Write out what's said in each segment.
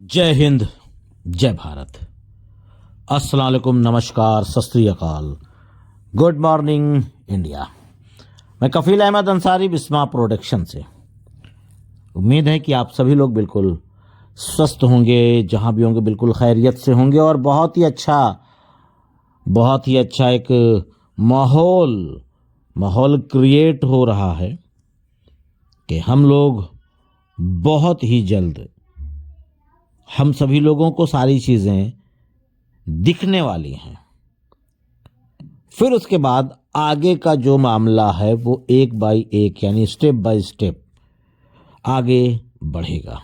जय हिंद, जय भारत। अस्सलाम वालेकुम, नमस्कार, सत श्री अकाल, गुड मॉर्निंग इंडिया। मैं कफील अहमद अंसारी, बिस्मा प्रोडक्शन से। उम्मीद है कि आप सभी लोग बिल्कुल स्वस्थ होंगे, जहां भी होंगे बिल्कुल खैरियत से होंगे और बहुत ही अच्छा एक माहौल क्रिएट हो रहा है कि हम लोग बहुत ही जल्द, हम सभी लोगों को सारी चीज़ें दिखने वाली हैं। फिर उसके बाद आगे का जो मामला है वो एक बाय एक यानी स्टेप बाय स्टेप आगे बढ़ेगा।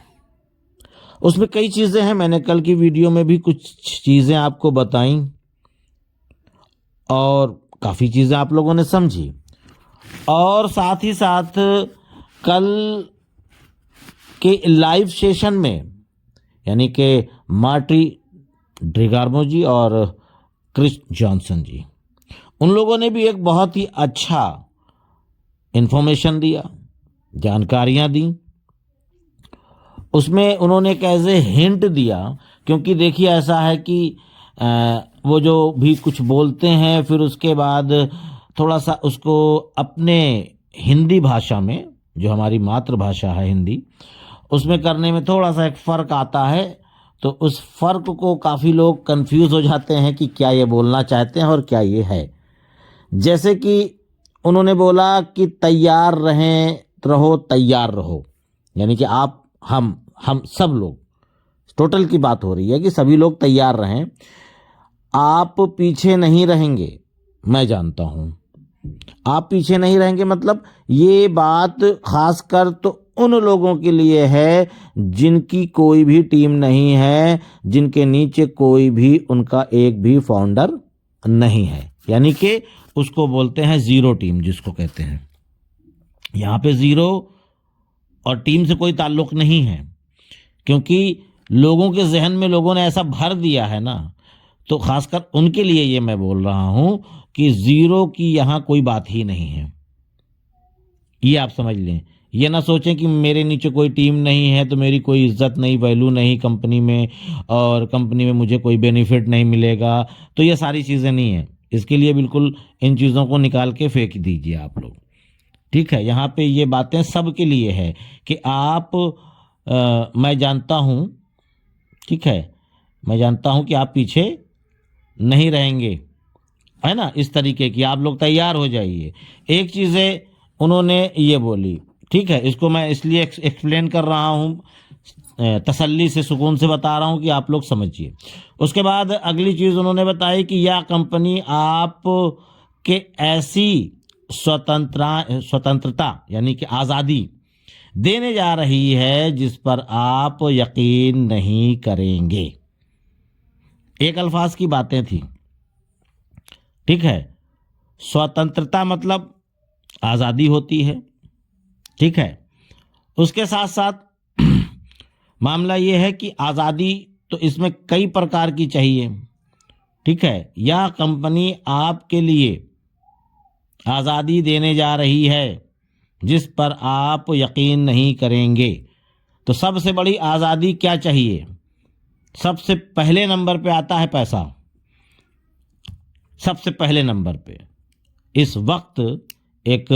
उसमें कई चीज़ें हैं, मैंने कल की वीडियो में भी कुछ चीज़ें आपको बताई और काफ़ी चीज़ें आप लोगों ने समझी। और साथ ही साथ कल के लाइव सेशन में यानी कि मार्टी ड्रिगार्मो जी और क्रिस जॉनसन जी, उन लोगों ने भी एक बहुत ही अच्छा इंफॉर्मेशन दिया, जानकारियां दी। उसमें उन्होंने एक एज ए हिंट दिया, क्योंकि देखिए ऐसा है कि वो जो भी कुछ बोलते हैं फिर उसके बाद थोड़ा सा उसको अपने हिंदी भाषा में, जो हमारी मातृभाषा है हिंदी, उसमें करने में थोड़ा सा एक फ़र्क आता है। तो उस फ़र्क को काफ़ी लोग कंफ्यूज हो जाते हैं कि क्या ये बोलना चाहते हैं और क्या ये है। जैसे कि उन्होंने बोला कि तैयार रहो तैयार रहो, यानी कि आप हम सब लोग, टोटल की बात हो रही है कि सभी लोग तैयार रहें। आप पीछे नहीं रहेंगे, मैं जानता हूँ आप पीछे नहीं रहेंगे। मतलब ये बात खासकर तो उन लोगों के लिए है जिनकी कोई भी टीम नहीं है, जिनके नीचे कोई भी उनका एक भी फाउंडर नहीं है, यानी कि उसको बोलते हैं जीरो टीम, जिसको कहते हैं। यहाँ पे जीरो और टीम से कोई ताल्लुक नहीं है, क्योंकि लोगों के जहन में लोगों ने ऐसा भर दिया है ना। तो खासकर उनके लिए ये मैं बोल रहा हूं कि जीरो की यहां कोई बात ही नहीं है। ये आप समझ लें। ये ना सोचें कि मेरे नीचे कोई टीम नहीं है तो मेरी कोई इज्जत नहीं, वैल्यू नहीं कंपनी में, और कंपनी में मुझे कोई बेनिफिट नहीं मिलेगा। तो ये सारी चीज़ें नहीं है। इसके लिए बिल्कुल इन चीज़ों को निकाल के फेंक दीजिए आप लोग, ठीक है। यहाँ पे ये बातें सबके लिए है कि आप मैं जानता हूँ, ठीक है, मैं जानता हूँ कि आप पीछे नहीं रहेंगे, है ना। इस तरीके की आप लोग तैयार हो जाइए। एक चीज़ें उन्होंने ये बोली, ठीक है, इसको मैं इसलिए एक्सप्लेन कर रहा हूँ, तसल्ली से, सुकून से बता रहा हूँ कि आप लोग समझिए। उसके बाद अगली चीज़ उन्होंने बताई कि यह कंपनी आप के ऐसी स्वतंत्रता यानी कि आज़ादी देने जा रही है जिस पर आप यकीन नहीं करेंगे। एक अल्फाज की बातें थी, ठीक है। स्वतंत्रता मतलब आज़ादी होती है, ठीक है। उसके साथ साथ मामला ये है कि आज़ादी तो इसमें कई प्रकार की चाहिए, ठीक है। यह कंपनी आपके लिए आज़ादी देने जा रही है जिस पर आप यकीन नहीं करेंगे। तो सबसे बड़ी आज़ादी क्या चाहिए? सबसे पहले नंबर पे आता है पैसा। सबसे पहले नंबर पे इस वक्त एक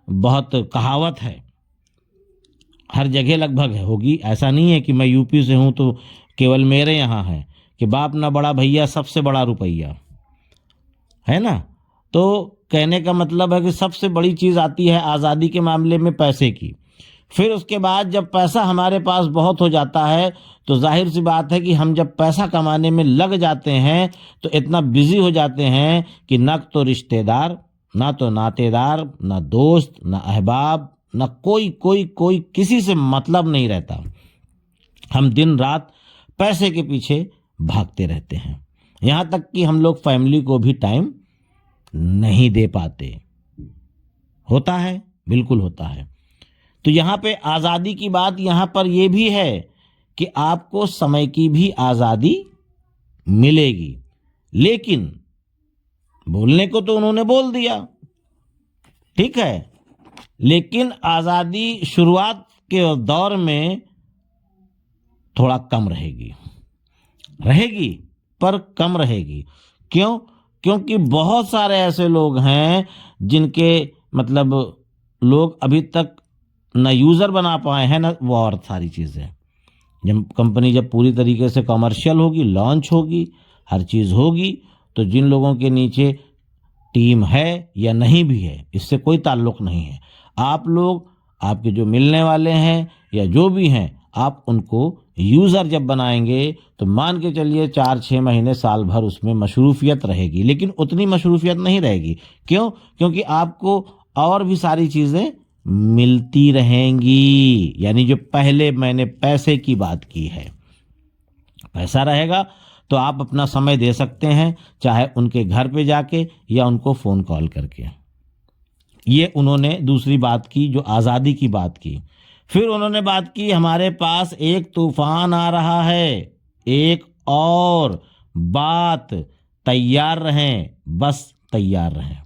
बहुत कहावत है, हर जगह लगभग है, होगी, ऐसा नहीं है कि मैं यूपी से हूं तो केवल मेरे यहाँ है, कि बाप ना बड़ा भैया सबसे बड़ा रुपया, है ना। तो कहने का मतलब है कि सबसे बड़ी चीज़ आती है आज़ादी के मामले में पैसे की। फिर उसके बाद जब पैसा हमारे पास बहुत हो जाता है तो जाहिर सी बात है कि हम जब पैसा कमाने में लग जाते हैं तो इतना बिजी हो जाते हैं कि न तो रिश्तेदार, ना तो नातेदार, ना दोस्त, ना अहबाब, ना कोई किसी से मतलब नहीं रहता। हम दिन रात पैसे के पीछे भागते रहते हैं, यहाँ तक कि हम लोग फैमिली को भी टाइम नहीं दे पाते। होता है, बिल्कुल होता है। तो यहाँ पे आज़ादी की बात यहाँ पर यह भी है कि आपको समय की भी आज़ादी मिलेगी। लेकिन बोलने को तो उन्होंने बोल दिया, ठीक है, लेकिन आज़ादी शुरुआत के दौर में थोड़ा कम रहेगी, रहेगी पर कम रहेगी। क्यों? क्योंकि बहुत सारे ऐसे लोग हैं जिनके मतलब लोग अभी तक न यूज़र बना पाए हैं न वो और सारी चीज़ें। जब कंपनी जब पूरी तरीके से कमर्शियल होगी, लॉन्च होगी, हर चीज़ होगी, तो जिन लोगों के नीचे टीम है या नहीं भी है इससे कोई ताल्लुक़ नहीं है। आप लोग, आपके जो मिलने वाले हैं या जो भी हैं, आप उनको यूज़र जब बनाएंगे तो मान के चलिए 4-6 महीने साल भर उसमें मशरूफ़ियत रहेगी, लेकिन उतनी मशरूफ़ियत नहीं रहेगी। क्यों? क्योंकि आपको और भी सारी चीज़ें मिलती रहेंगी। यानी जो पहले मैंने पैसे की बात की है, पैसा रहेगा तो आप अपना समय दे सकते हैं, चाहे उनके घर पे जाके या उनको फ़ोन कॉल करके। ये उन्होंने दूसरी बात की, जो आज़ादी की बात की। फिर उन्होंने बात की, हमारे पास एक तूफान आ रहा है, एक और बात, तैयार रहें, बस तैयार रहें।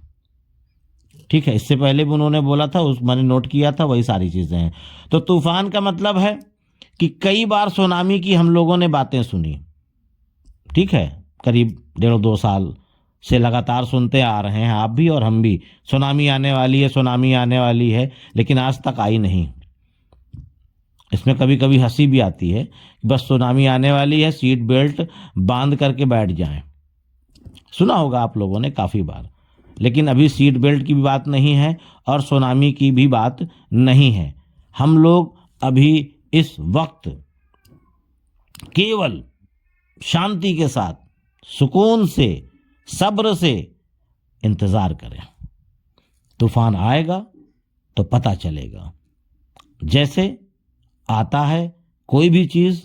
ठीक है, इससे पहले भी उन्होंने बोला था, उस मैंने नोट किया था, वही सारी चीज़ें हैं। तो तूफान का मतलब है कि कई बार सुनामी की हम लोगों ने बातें सुनी। ठीक है, करीब 1.5-2 साल से लगातार सुनते आ रहे हैं, आप भी और हम भी, सुनामी आने वाली है, सुनामी आने वाली है, लेकिन आज तक आई नहीं। इसमें कभी कभी हंसी भी आती है, बस सुनामी आने वाली है, सीट बेल्ट बांध करके बैठ जाएं। सुना होगा आप लोगों ने काफ़ी बार, लेकिन अभी सीट बेल्ट की भी बात नहीं है और सुनामी की भी बात नहीं है। हम लोग अभी इस वक्त केवल शांति के साथ, सुकून से, सब्र से इंतज़ार करें। तूफान आएगा तो पता चलेगा। जैसे आता है कोई भी चीज़,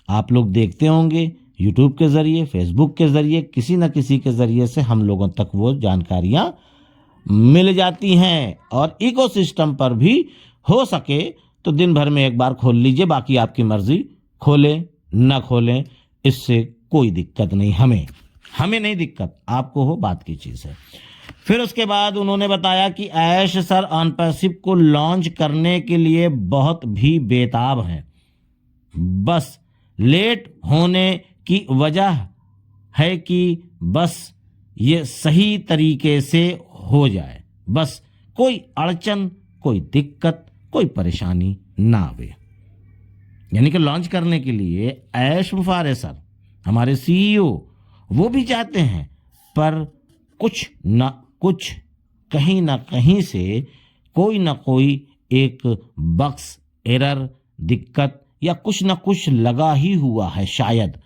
आप लोग देखते होंगे यूट्यूब के ज़रिए, फेसबुक के ज़रिए, किसी न किसी के ज़रिए से हम लोगों तक वो जानकारियाँ मिल जाती हैं। और इकोसिस्टम पर भी हो सके तो दिन भर में एक बार खोल लीजिए, बाकी आपकी मर्ज़ी, खोलें न खोलें, इससे कोई दिक्कत नहीं। हमें नहीं दिक्कत, आपको हो बात की चीज़ है। फिर उसके बाद उन्होंने बताया कि ऐश सर ऑन पैसिव को लॉन्च करने के लिए बहुत भी बेताब हैं, बस लेट होने की वजह है कि बस ये सही तरीके से हो जाए, बस कोई अड़चन, कोई दिक्कत, कोई परेशानी ना आवे। यानी कि लॉन्च करने के लिए ऐश मुफारे सर, हमारे सीईओ, वो भी चाहते हैं, पर कुछ न कुछ, कहीं ना कहीं से कोई ना कोई एक बक्स, एरर, दिक्कत या कुछ ना कुछ लगा ही हुआ है शायद।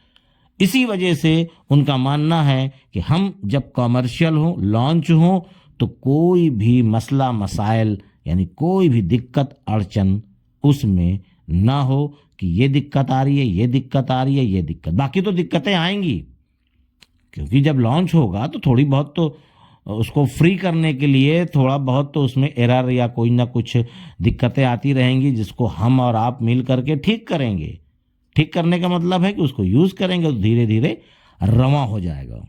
इसी वजह से उनका मानना है कि हम जब कमर्शियल हो, लॉन्च हो, तो कोई भी मसला मसाइल, यानी कोई भी दिक्कत अड़चन उसमें ना हो कि ये दिक्कत आ रही है, ये दिक्कत आ रही है, ये दिक्कत। बाकी तो दिक्कतें आएंगी, क्योंकि जब लॉन्च होगा तो थोड़ी बहुत तो उसको फ्री करने के लिए थोड़ा बहुत तो उसमें एरर या कोई ना कुछ दिक्कतें आती रहेंगी, जिसको हम और आप मिल करके ठीक करेंगे। ठीक करने का मतलब है कि उसको यूज़ करेंगे तो धीरे धीरे रवां हो जाएगा।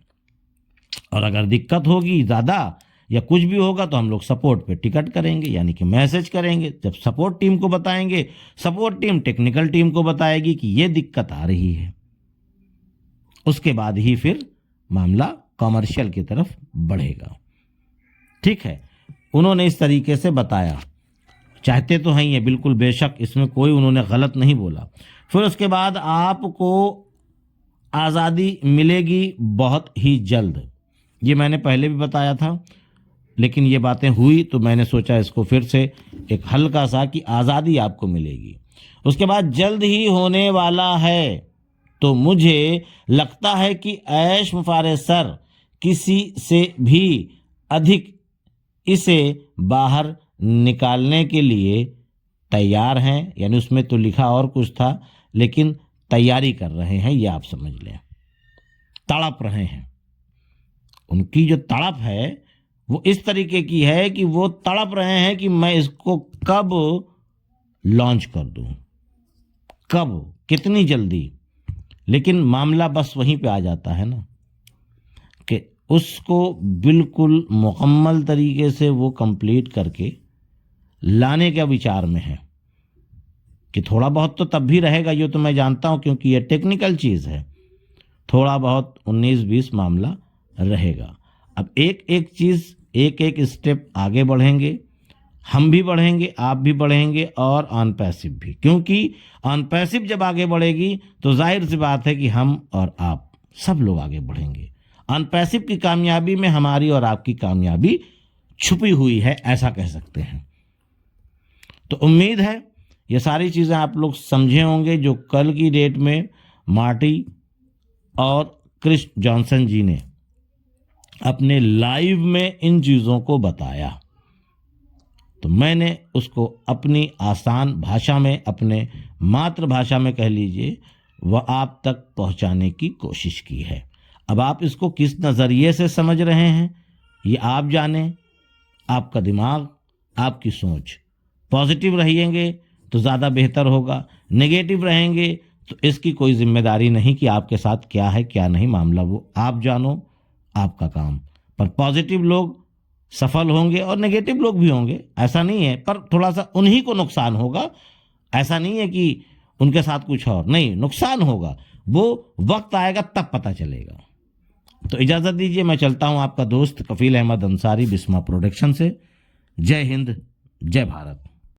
और अगर दिक्कत होगी ज़्यादा या कुछ भी होगा तो हम लोग सपोर्ट पे टिकट करेंगे, यानी कि मैसेज करेंगे। जब सपोर्ट टीम को बताएंगे, सपोर्ट टीम टेक्निकल टीम को बताएगी कि ये दिक्कत आ रही है। उसके बाद ही फिर मामला कमर्शियल की तरफ बढ़ेगा। ठीक है, उन्होंने इस तरीके से बताया। चाहते तो हैं ये, बिल्कुल बेशक, इसमें कोई उन्होंने गलत नहीं बोला। फिर उसके बाद आपको आज़ादी मिलेगी बहुत ही जल्द, ये मैंने पहले भी बताया था, लेकिन ये बातें हुई तो मैंने सोचा इसको फिर से एक हल्का सा कि आज़ादी आपको मिलेगी। उसके बाद जल्द ही होने वाला है, तो मुझे लगता है कि ऐश मुफारे सर किसी से भी अधिक इसे बाहर निकालने के लिए तैयार हैं। यानी उसमें तो लिखा और कुछ था, लेकिन तैयारी कर रहे हैं, ये आप समझ लें, तड़प रहे हैं। उनकी जो तड़प है वो इस तरीके की है कि वो तड़प रहे हैं कि मैं इसको कब लॉन्च कर दूं, कब, कितनी जल्दी। लेकिन मामला बस वहीं पे आ जाता है ना कि उसको बिल्कुल मुकम्मल तरीके से वो कंप्लीट करके लाने का विचार में है। कि थोड़ा बहुत तो तब भी रहेगा, ये तो मैं जानता हूं क्योंकि ये टेक्निकल चीज़ है, थोड़ा बहुत 19-20 मामला रहेगा। अब एक एक चीज़, एक एक स्टेप आगे बढ़ेंगे, हम भी बढ़ेंगे, आप भी बढ़ेंगे और ऑन पैसिव भी, क्योंकि ऑन पैसिव जब आगे बढ़ेगी तो जाहिर सी बात है कि हम और आप सब लोग आगे बढ़ेंगे। ऑन पैसिव की कामयाबी में हमारी और आपकी कामयाबी छुपी हुई है, ऐसा कह सकते हैं। तो उम्मीद है ये सारी चीज़ें आप लोग समझे होंगे जो कल की डेट में मार्टी और क्रिस जॉनसन जी ने अपने लाइव में इन चीज़ों को बताया। तो मैंने उसको अपनी आसान भाषा में, अपने मातृभाषा में कह लीजिए, वह आप तक पहुंचाने की कोशिश की है। अब आप इसको किस नज़रिए से समझ रहे हैं ये आप जानें, आपका दिमाग, आपकी सोच। पॉजिटिव रहेंगे तो ज़्यादा बेहतर होगा, नेगेटिव रहेंगे तो इसकी कोई जिम्मेदारी नहीं कि आपके साथ क्या है क्या नहीं मामला, वो आप जानो, आपका काम। पर पॉजिटिव लोग सफल होंगे और नेगेटिव लोग भी होंगे, ऐसा नहीं है, पर थोड़ा सा उन्हीं को नुकसान होगा। ऐसा नहीं है कि उनके साथ कुछ और नहीं, नुकसान होगा, वो वक्त आएगा तब पता चलेगा। तो इजाज़त दीजिए, मैं चलता हूं, आपका दोस्त कफील अहमद अंसारी, बिस्मा प्रोडक्शन से। जय हिंद, जय भारत।